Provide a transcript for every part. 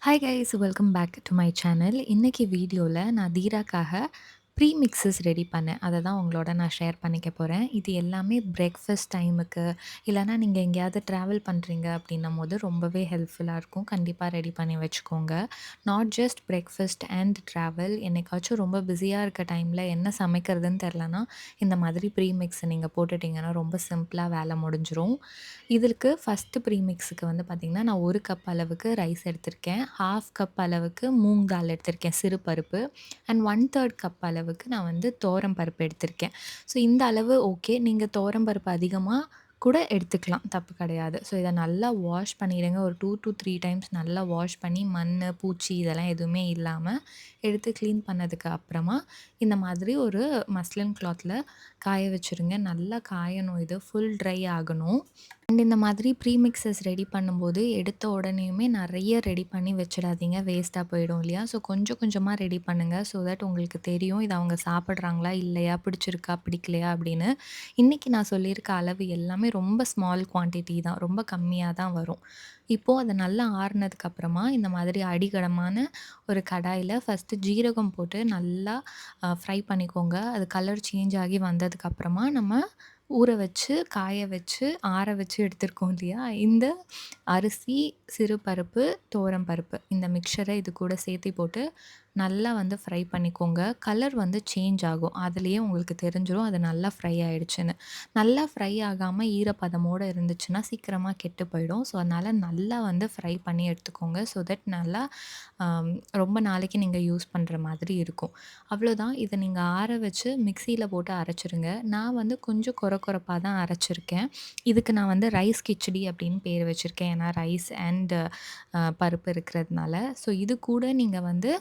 Hi guys welcome back to my channel. இன்னைக்கு வீடியோல நான் தீராக்காக ப்ரீ மிக்ஸஸ் ரெடி பண்ணேன். அத தான் உங்களோட நான் ஷேர் பண்ணிக்க போறேன். இது எல்லாமே பிரேக்ஃபாஸ்ட் டைமுக்கு இல்லன்னா நீங்க எங்கேயாவது ட்ராவல் பண்றீங்க அப்படின்னும்போது ரொம்பவே ஹெல்ப்ஃபுல்லா இருக்கும். கண்டிப்பா ரெடி பண்ணி வச்சுக்கோங்க. Not just breakfast and travel. என்னைக்காச்சும் ரொம்ப பிஸியா இருக்க டைம்ல என்ன சமைக்கிறதுன்னு தெரிலனா, இந்த மாதிரி ப்ரீ மிக்ஸ் நீங்க போட்டுட்டீங்கன்னா ரொம்ப சிம்பிளா வேலை முடிஞ்சிரும். இதற்கு ஃபர்ஸ்ட்டு ப்ரீமிக்ஸுக்கு வந்து பார்த்திங்கன்னா, நான் 1 கப் அளவுக்கு ரைஸ் எடுத்திருக்கேன். 1/2 கப் அளவுக்கு மூங் தால் எடுத்திருக்கேன், சிறு பருப்பு. அண்ட் 1/3 கப் அளவுக்கு நான் வந்து துவரம் பருப்பு எடுத்திருக்கேன். ஸோ இந்த அளவு ஓகே. நீங்க துவரம் பருப்பு அதிகமா கூட எடுத்துக்கலாம். தப்பு கிடையாது. ஸோ இத நல்லா வாஷ் பண்ணிடுங்க. ஒரு 2 to 3 டைம்ஸ் நல்லா வாஷ் பண்ணி மண்ணு, பூச்சி இதெல்லாம் எதுவுமே இல்லாம எடுத்து கிளீன் பண்ணதுக்கு அப்புறமா, இந்த மாதிரி ஒரு மஸ்லின் கிளாத்ல காய வச்சுருங்க. நல்லா காயணும் இது. ஃபுல் ட்ரை ஆகணும். அண்ட் இந்த மாதிரி ப்ரீ மிக்ஸஸ் ரெடி பண்ணும்போது, எடுத்த உடனேயுமே நெறைய ரெடி பண்ணி வச்சுடாதீங்க. வேஸ்ட்டா போயிடும் இல்லையா? ஸோ கொஞ்சம் கொஞ்சமா ரெடி பண்ணுங்க. ஸோ தட் உங்களுக்கு தெரியும். இத அவங்க சாப்பிடுறாங்களா? இல்லையா? பிடிச்சிருக்கா? பிடிக்கலையா? அப்படின்னு. இன்னைக்கு நான் சொல்லியிருக்க அளவு எல்லாமே ரொம்ப ஸ்மால் குவான்டிட்டி தான். ரொம்ப கம்மியா தான் வரும். இப்போ அது நல்லா ஆறுனதுக்கு அப்புறமா, இந்த மாதிரி அடிகனமான ஒரு கடாயில ஃபர்ஸ்ட்டு ஜீரகம் போட்டு நல்லா ஃப்ரை பண்ணிக்கோங்க. அது கலர் சேஞ்ச் ஆகி வந்ததுக்கு அப்புறமா, நம்ம ஊற வச்சு, காய வச்சு, ஆற வச்சு எடுத்திருக்கோம் இல்லையா? இந்த அரிசி, சிறு பருப்பு, துவரம் பருப்பு இந்த மிக்சர இது கூட சேர்த்தி போட்டு நல்லா வந்து ஃப்ரை பண்ணிக்கோங்க. கலர் வந்து சேஞ்ச் ஆகும். அதிலேயே உங்களுக்கு தெரிஞ்சிரும் அது நல்லா ஃப்ரை ஆயிடுச்சுன்னு. நல்லா ஃப்ரை ஆகாம ஈரப்பதமோட இருந்துச்சுன்னா சீக்கிரமா கெட்டு போயிடும். ஸோ, அதனால நல்லா வந்து ஃப்ரை பண்ணி எடுத்துக்கோங்க. ஸோ தட் நல்லா அம் ரொம்ப நாளைக்கு நீங்க யூஸ் பண்ற மாதிரி இருக்கும். அவ்வளோதான். இத நீங்க ஆற வச்சு மிக்ஸியில போட்டு அரைச்சுருங்க. நான் வந்து கொஞ்சம் கொரகொரப்பா தான் அரைச்சிருக்கேன். இதுக்கு நான் வந்து ரைஸ் கிச்சடி அப்படின்னு பேர் வச்சிருக்கேன். ஏன்னா ரைஸ் அண்ட் பருப்பு இருக்கிறதுனால. ஸோ இது கூட நீங்க வந்து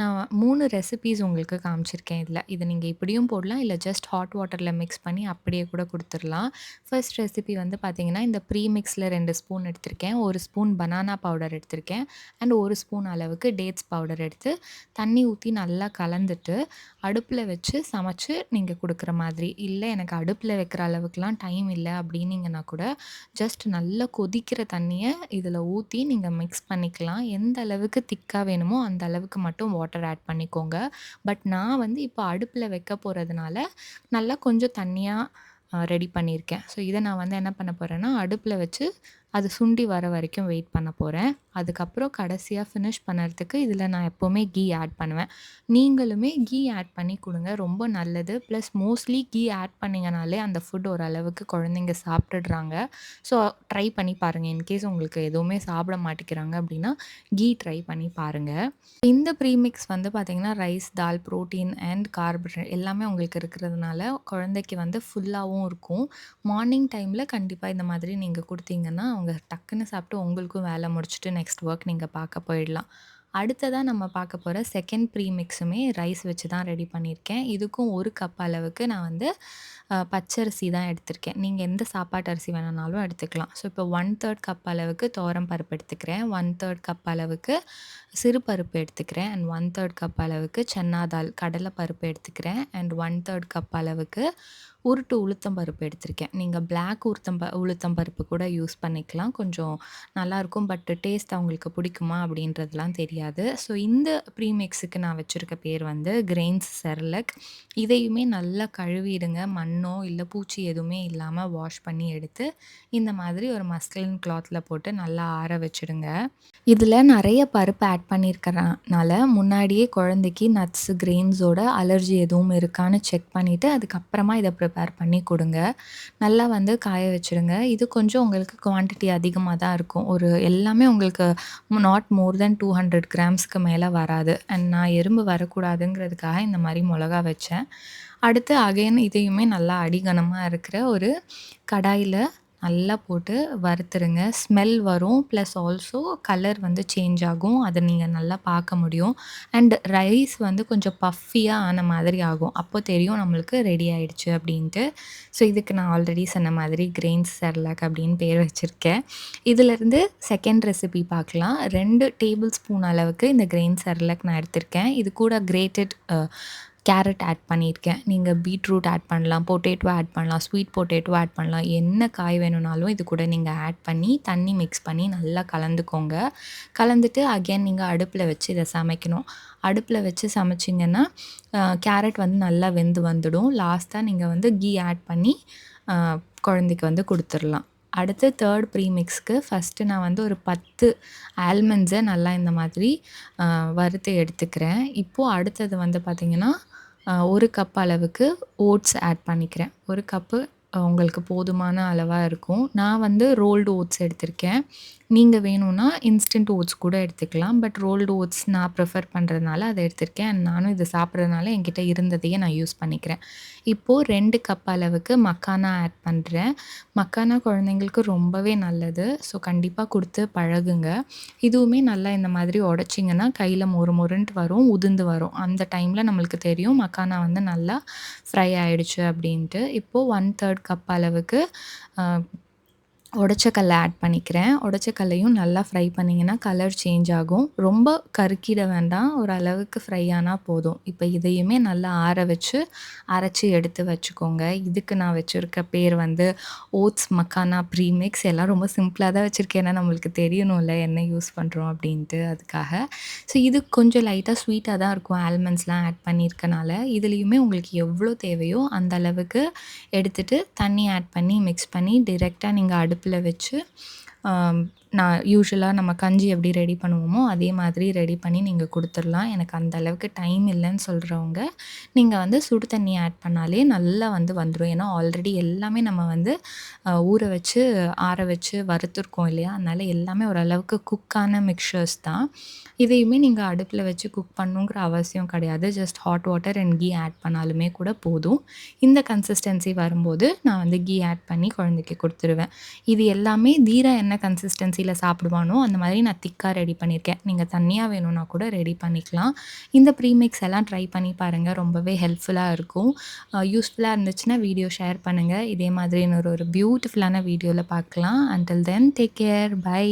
நான் 3 ரெசிபீஸ் உங்களுக்கு காமிச்சிருக்கேன் இதுல. இத நீங்க இப்படியும் போடலாம். இல்ல ஜஸ்ட் ஹாட் வாட்டர்ல மிக்ஸ் பண்ணி அப்படியே கூட குடுத்துரலாம். ஃபர்ஸ்ட் ரெசிபி வந்து பார்த்தீங்கன்னா, இந்த ப்ரீ மிக்ஸ்ல 2 ஸ்பூன் எடுத்திருக்கேன். 1 ஸ்பூன் பனானா பவுடர் எடுத்திருக்கேன். அண்ட் 1 ஸ்பூன் அளவுக்கு டேட்ஸ் பவுடர் எடுத்து, தண்ணி ஊத்தி நல்லா கலந்துட்டு, அடுப்புல வச்சு சமைச்சு நீங்க குடுக்குற மாதிரி. இல்ல எனக்கு அடுப்புல வைக்கிற அளவுக்குலாம் டைம் இல்ல அப்படின்னீங்கன்னா கூட, ஜஸ்ட் நல்லா கொதிக்கிற தண்ணிய இதுல ஊத்தி நீங்க மிக்ஸ் பண்ணிக்கலாம். எந்த அளவுக்கு திக்கா வேணுமோ, அந்த அளவுக்கு மட்டும் வாட்டர் ஆட் பண்ணிக்கோங்க. பட் நான் வந்து இப்போ அடுப்புல வைக்க போறதுனால, நல்லா கொஞ்சம் தண்ணியா ரெடி பண்ணியிருக்கேன். ஸோ இத நான் வந்து என்ன பண்ண போறேன்னா, அடுப்புல வச்சு அது சுண்டி வர வரைக்கும் வெயிட் பண்ண போறேன். அதுக்கப்புறம் கடைசியா ஃபினிஷ் பண்ணறதுக்கு இதில நான் எப்பவுமே கீ ஆட் பண்ணுவேன். நீங்களுமே கீ ஆட் பண்ணி குடுங்க. ரொம்ப நல்லது. ப்ளஸ் மோஸ்ட்லி கீ ஆட் பண்ணீங்கனாலே அந்த ஃபுட் ஓரளவுக்கு குழந்தைங்க சாப்பிட்டுடுறாங்க. ஸோ ட்ரை பண்ணி பாருங்க. இன்கேஸ் உங்களுக்கு எதுவுமே சாப்பிட மாட்டேங்கிறாங்க அப்படின்னா, கீ ட்ரை பண்ணி பாருங்க. இந்த ப்ரீமிக்ஸ் வந்து பார்த்தீங்கன்னா, rice, dal, protein and carbohydrate எல்லாமே உங்களுக்கு இருக்கிறதுனால, குழந்தைக்கு வந்து ஃபுல்லாவும் இருக்கும். மார்னிங் டைம்ல கண்டிப்பா இந்த மாதிரி நீங்க குடுத்தீங்கன்னா, அவங்க டக்குன்னு சாப்பிட்டு உங்களுக்கும் வேலை முடிச்சுட்டு நெக்ஸ்ட் ஒர்க் நீங்க பார்க்க போயிடலாம். அடுத்ததா நம்ம பார்க்க போற செகண்ட் ப்ரீமிக்ஸுமே ரைஸ் வச்சு தான் ரெடி பண்ணியிருக்கேன். இதுக்கும் 1 கப் அளவுக்கு நான் வந்து பச்சரிசி தான் எடுத்திருக்கேன். நீங்க எந்த சாப்பாட்டு அரிசி வேணுனாலும் எடுத்துக்கலாம். ஸோ இப்போ 1/3 கப் அளவுக்கு துவரம் பருப்பு எடுத்துக்கிறேன். 1/3 கப் அளவுக்கு சிறு பருப்பு எடுத்துக்கிறேன். அண்ட் 1/3 கப் அளவுக்கு சன்னா தால் கடலை பருப்பு எடுத்துக்கிறேன். அண்ட் 1/3 கப் அளவுக்கு உருட்டு உளுத்தம் பருப்பு எடுத்திருக்கேன். நீங்க பிளாக் உளுத்தம் பருப்பு கூட யூஸ் பண்ணிக்கலாம். கொஞ்சம் நல்லாயிருக்கும். பட் டேஸ்ட் அவங்களுக்கு பிடிக்குமா அப்படின்றதுலாம் தெரியாது. ஸோ இந்த ப்ரீமிக்ஸுக்கு நான் வச்சிருக்க பேர் வந்து கிரெயின்ஸ் செர்லக். இதையுமே நல்லா கழுவிடுங்க. மண்ணோ இல்ல பூச்சி எதுவுமே இல்லாம வாஷ் பண்ணி எடுத்து, இந்த மாதிரி ஒரு மஸ்லின் கிளாத்ல போட்டு நல்லா ஆற வச்சுடுங்க. இதில நெறைய பருப்பு ஆட் பண்ணியிருக்கறனால, முன்னாடியே குழந்தைக்கு நட்ஸ், கிரெயின்ஸோட அலர்ஜி எதுவும் இருக்கான்னு செக் பண்ணிட்டு, அதுக்கப்புறமா இத ப்ரிப்பேர் பண்ணி குடுங்க. நல்லா வந்து காய வச்சுடுங்க. இது கொஞ்சம் உங்களுக்கு குவான்டிட்டி அதிகமா தான் இருக்கும். ஒரு எல்லாமே உங்களுக்கு நாட் மோர் தென் 200 கிராம்ஸ்க்கு மேல வராது. அண்ட் நான் எறும்பு வரக்கூடாதுங்கிறதுக்காக இந்த மாரி மொளகா வச்சேன். அடுத்து அகைன் இதையுமே நல்லா அடிகனமா இருக்கிற ஒரு கடாயில நல்லா போட்டு வறுத்துருங்க. ஸ்மெல் வரும். ப்ளஸ் ஆல்சோ கலர் வந்து சேஞ்ச் ஆகும். அத நீங்க நல்லா பார்க்க முடியும். அண்ட் ரைஸ் வந்து கொஞ்சம் பஃப்பியா ஆன மாதிரி ஆகும். அப்போ தெரியும் நம்மளுக்கு ரெடி ஆயிடுச்சு அப்படின்ட்டு. ஸோ இதுக்கு நான் ஆல்ரெடி சொன்ன மாதிரி கிரெயின்ஸ் செர்லாக் அப்படின்னு பேர் வச்சிருக்கேன். இதிலிருந்து செகண்ட் ரெசிபி பார்க்கலாம். 2 டேபிள் ஸ்பூன் அளவுக்கு இந்த கிரெயின் செர்லாக் நான் எடுத்திருக்கேன். இது கூட கிரேட்டட் கேரட் ஆட் பண்ணியிருக்கேன். நீங்க பீட்ரூட் ஆட் பண்ணலாம், பொட்டேட்டோ ஆட் பண்ணலாம், ஸ்வீட் பொட்டேட்டோ ஆட் பண்ணலாம். என்ன காய் வேணும்னாலும் இது கூட நீங்க ஆட் பண்ணி, தண்ணி மிக்ஸ் பண்ணி நல்லா கலந்துக்கோங்க. கலந்துட்டு அகைன் நீங்க அடுப்புல வச்சு இத சமைக்கணும். அடுப்புல வச்சு சமைச்சிங்கன்னா, கேரட் வந்து நல்லா வெந்து வந்துடும். லாஸ்ட்டா நீங்க வந்து கீ ஆட் பண்ணி, அ குழந்தைக்கு வந்து குடுத்துரலாம். அடுத்து 3 ப்ரீமிக்ஸ்க்கு ஃபர்ஸ்ட்டு நான் வந்து ஒரு 10 ஆல்மண்ட்ஸ நல்லா இந்த மாதிரி வறுத்து எடுத்துக்கிறேன். இப்போ அடுத்தது வந்து பார்த்தீங்கன்னா, 1 கப் அளவுக்கு ஓட்ஸ் ஆட் பண்ணிக்கிறேன். 1 கப்பு உங்களுக்கு போதுமான அளவா இருக்கும். நான் வந்து ரோல்டு ஓட்ஸ் எடுத்திருக்கேன். நீங்க வேணும்னா இன்ஸ்டன்ட் ஓட்ஸ் கூட எடுத்துக்கலாம். பட் ரோல்டு ஓட்ஸ் நான் ப்ரிஃபர் பண்றதுனால அத எடுத்திருக்கேன். அண்ட் நானும் இத சாப்பிடுறதுனால என்கிட்ட இருந்ததையே நான் யூஸ் பண்ணிக்கிறேன். இப்போ 2 கப் அளவுக்கு மக்கானா ஆட் பண்றேன். மக்கானா குழந்தைங்களுக்கு ரொம்பவே நல்லது. ஸோ கண்டிப்பா குடுத்து பழகுங்க. இதுவுமே நல்லா இந்த மாதிரி உடைச்சிங்கன்னா கையில மொறு மொறுன்ட்டு வரும், உதிர்ந்து வரும். அந்த டைம்ல நம்மளுக்கு தெரியும் மக்கானா வந்து நல்லா ஃப்ரை ஆயிடுச்சு அப்படின்ட்டு. இப்போ 1/3 கப் அளவுக்கு அ உடைச்ச கல்ல ஆட் பண்ணிக்கிறேன். உடைச்ச கல்லையும் நல்லா ஃப்ரை பண்ணிங்கன்னா கலர் சேஞ்ச் ஆகும். ரொம்ப கருக்கிட வேண்டாம். ஓரளவுக்கு ஃப்ரை ஆனா போதும். இப்ப இதையுமே நல்லா ஆற வச்சு, அரைச்சு எடுத்து வச்சுக்கோங்க. இதுக்கு நான் வச்சிருக்க பேர் வந்து ஓட்ஸ் மக்கானா ப்ரீமிக்ஸ். எல்லாம் ரொம்ப சிம்பிளா தான் வச்சிருக்கேன். ஏன்னா நம்மளுக்கு தெரியணும்ல என்ன யூஸ் பண்றோம் அப்படின்ட்டு அதுக்காக. ஸோ இது கொஞ்சம் லைட்டா ஸ்வீட்டா தான் இருக்கும். ஆல்மண்ட்ஸ்லாம் ஆட் பண்ணியிருக்கனால. இதுலயுமே உங்களுக்கு எவ்வளோ தேவையோ அந்த அளவுக்கு எடுத்துட்டு தண்ணி ஆட் பண்ணி மிக்ஸ் பண்ணி டைரக்ட்டா நீங்க அடுப்புல வச்சு, ஆம் நான் யூசுவலா நம்ம கஞ்சி எப்படி ரெடி பண்ணுவோமோ, அதே மாதிரி ரெடி பண்ணி நீங்க குடுத்துரலாம். எனக்கு அந்த அளவுக்கு டைம் இல்லன்னு சொல்றவங்க, நீங்க வந்து சுடு தண்ணி ஆட் பண்ணாலே நல்லா வந்து வந்துரும். ஏன்னா ஆல்ரெடி எல்லாமே நம்ம வந்து ஊற வச்சு, ஆற வச்சு வறுத்துருக்கோம் இல்லையா? அதனால எல்லாமே ஓரளவுக்கு குக்கான மிக்ஸ்சர்ஸ் தான். இதையுமே நீங்க அடுப்புல வச்சு குக் பண்ணணுங்கிற அவசியம் கிடையாது. Just hot water and ghee add பண்ணாலுமே கூட போதும். இந்த கன்சிஸ்டன்சி வரும்போது நான் வந்து கீ ஆட் பண்ணி குழந்தைக்கு குடுத்துருவேன். இது எல்லாமே தீரா என்ன கன்சிஸ்டன்சில சாப்பிடுவானோ, அந்த மாதிரி நான் திக்கா ரெடி பண்ணியிருக்கேன். நீங்க தண்ணியா வேணும்னா கூட ரெடி பண்ணிக்கலாம். இந்த ப்ரீமிக்ஸ் எல்லாம் ட்ரை பண்ணி பாருங்க. ரொம்பவே ஹெல்ப்ஃபுல்லா இருக்கும். யூஸ்ஃபுல்லா இருந்துச்சுன்னா வீடியோ ஷேர் பண்ணுங்க. இதே மாதிரி இன்னொரு ஒரு பியூட்டிஃபுல்லான வீடியோல பார்க்கலாம். Until then take care. By.